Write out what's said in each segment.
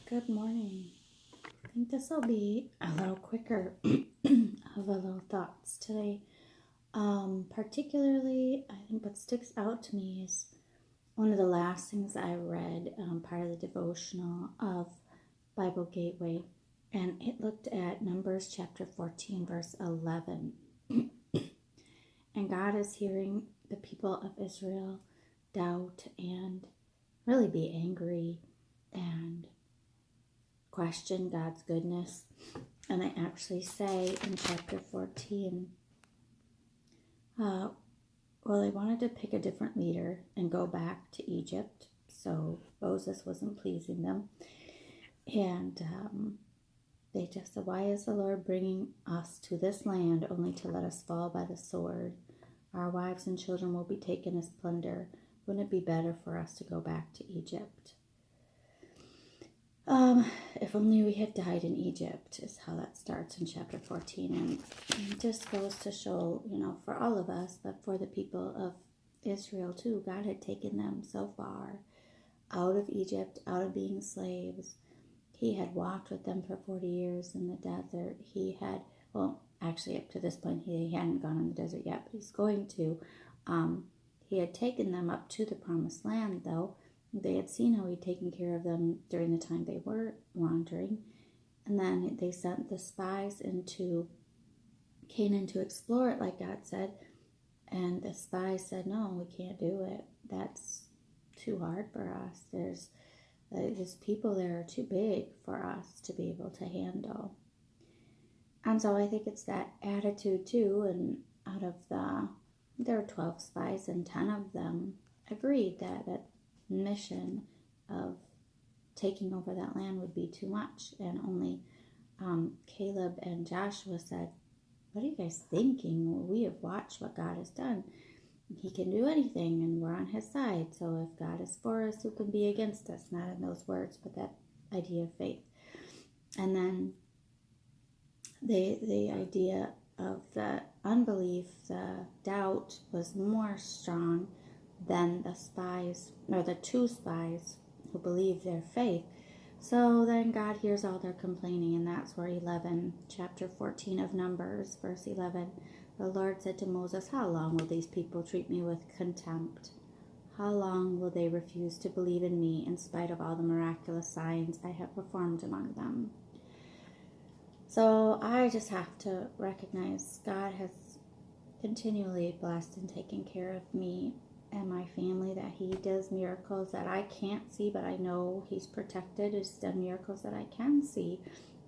Good morning. I think this will be a little quicker of a little thoughts today. Particularly, I think what sticks out to me is one of the last things I read, part of the devotional of Bible Gateway, and it looked at Numbers chapter 14, verse 11. And God is hearing the people of Israel doubt and really be angry and question God's goodness. And they actually say in chapter 14, they wanted to pick a different leader and go back to Egypt. So Moses wasn't pleasing them. And they just said, "Why is the Lord bringing us to this land only to let us fall by the sword? Our wives and children will be taken as plunder. Wouldn't it be better for us to go back to Egypt?" If only we had died in Egypt is how that starts in chapter 14. And it just goes to show, for all of us, but for the people of Israel too, God had taken them so far out of Egypt, out of being slaves. He had walked with them for 40 years in the desert. Actually up to this point, he hadn't gone in the desert yet, but he's going to. He had taken them up to the promised land, though. They had seen how he'd taken care of them during the time they were wandering. And then they sent the spies into Canaan to explore it, like God said. And the spies said, "No, we can't do it. That's too hard for us. These people there are too big for us to be able to handle." And so I think it's that attitude too. And out of there were 12 spies, and 10 of them agreed that mission of taking over that land would be too much. And only Caleb and Joshua said, "What are you guys thinking? Well, we have watched what God has done. He can do anything, and we're on his side. So if God is for us, who can be against us?" Not in those words, but that idea of faith. And then the idea of the unbelief, the doubt, was more strong than the spies, or the two spies who believed their faith. So then God hears all their complaining, and that's where chapter 14 of Numbers, verse 11, the Lord said to Moses, "How long will these people treat me with contempt? How long will they refuse to believe in me in spite of all the miraculous signs I have performed among them?" So I just have to recognize God has continually blessed and taken care of me and my family, that he does miracles that I can't see, but I know he's protected. He's done miracles that I can see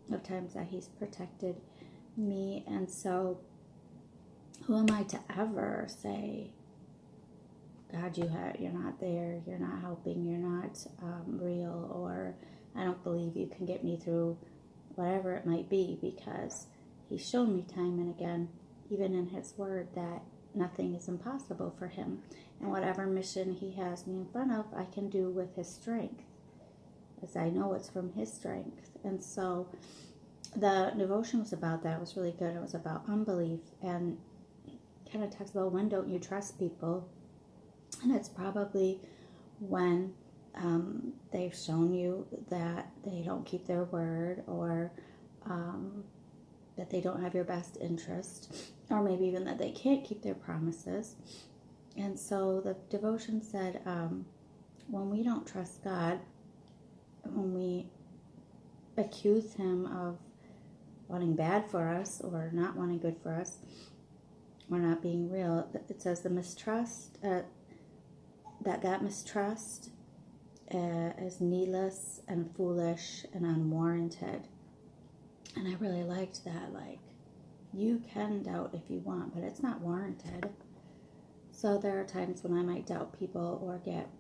of times that he's protected me. And so who am I to ever say, "God, you're not there, you're not helping, you're not real," or "I don't believe you can get me through whatever it might be," because he's shown me time and again, even in his word, that nothing is impossible for him. And whatever mission he has me in front of, I can do with his strength, as I know it's from his strength. And so the devotion was about that. It was really good. It was about unbelief, and kind of talks about, when don't you trust people? And it's probably when they've shown you that they don't keep their word, or that they don't have your best interest, or maybe even that they can't keep their promises. And so the devotion said, when we don't trust God, when we accuse him of wanting bad for us or not wanting good for us, or not being real, it says the mistrust, that mistrust is needless and foolish and unwarranted. And I really liked that. Like, you can doubt if you want, but it's not warranted. So there are times when I might doubt people, or get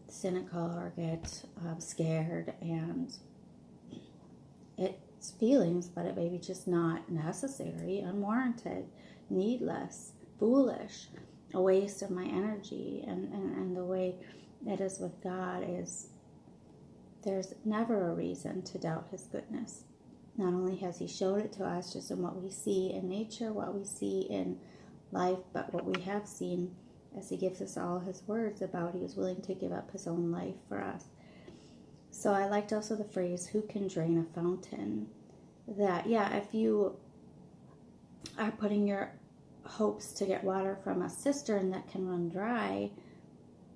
cynical, or get scared, and it's feelings, but it may be just not necessary, unwarranted, needless, foolish, a waste of my energy. And the way it is with God is, there's never a reason to doubt his goodness. Not only has he showed it to us just in what we see in nature, what we see in life, but what we have seen as he gives us all his words about he was willing to give up his own life for us. So I liked also the phrase, who can drain a fountain? That, yeah, if you are putting your hopes to get water from a cistern that can run dry,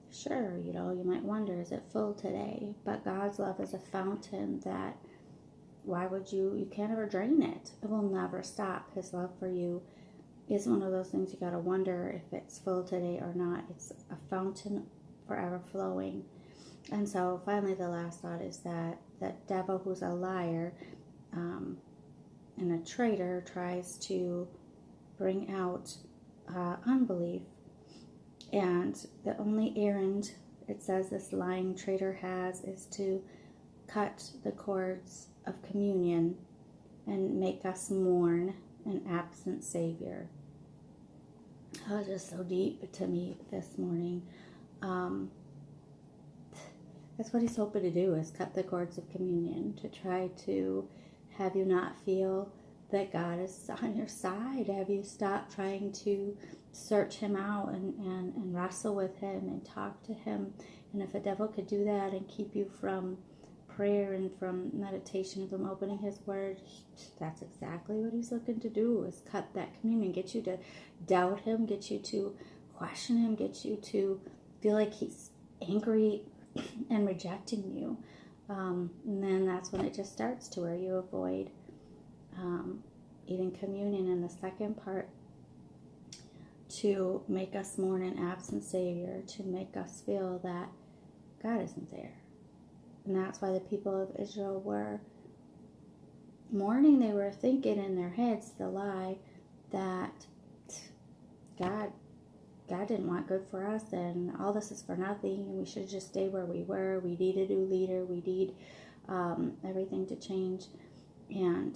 sure, you might wonder, is it full today? But God's love is a fountain that, why would you can't ever drain it. It will never stop. His love for you is one of those things you got to wonder if it's full today or not. It's a fountain forever flowing. And so finally the last thought is that devil, who's a liar and a traitor, tries to bring out unbelief. And the only errand, it says, this lying traitor has is to cut the cords of communion and make us mourn an absent Savior. Oh, just so deep to me this morning. That's what he's hoping to do, is cut the cords of communion, to try to have you not feel that God is on your side. Have you stopped trying to search him out and wrestle with him and talk to him? And if the devil could do that and keep you from prayer and from meditation, from opening his word, that's exactly what he's looking to do, is cut that communion, get you to doubt him, get you to question him, get you to feel like he's angry and rejecting you. And then that's when it just starts to where you avoid eating communion. And the second part, to make us mourn an absent Savior, to make us feel that God isn't there. And that's why the people of Israel were mourning. They were thinking in their heads the lie that God didn't want good for us, and all this is for nothing, and we should just stay where we were. We need a new leader. We need everything to change. And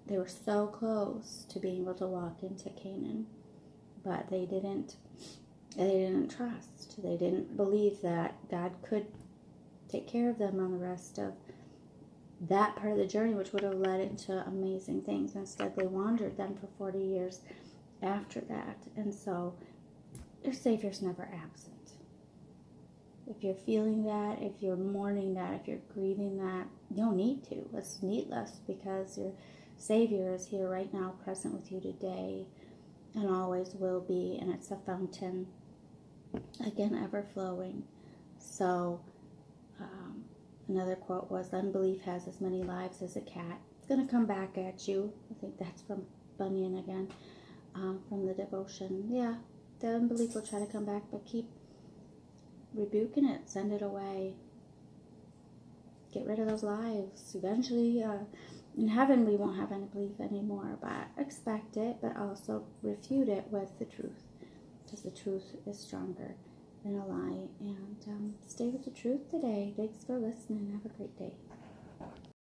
they were so close to being able to walk into Canaan, but they didn't trust. They didn't believe that God could take care of them on the rest of that part of the journey, which would have led into amazing things. Instead, they wandered then for 40 years after that. And so your Savior's never absent. If you're feeling that, if you're mourning that, if you're grieving that, you don't need to. It's needless, because your Savior is here right now, present with you today, and always will be. And it's a fountain, again, ever flowing. So another quote was, unbelief has as many lives as a cat. It's going to come back at you. I think that's from Bunyan again, from the devotion. Yeah, the unbelief will try to come back, but keep rebuking it. Send it away. Get rid of those lives. Eventually, in heaven, we won't have any belief anymore, but expect it, but also refute it with the truth, because the truth is stronger than a lie. And stay with the truth today. Thanks for listening. Have a great day.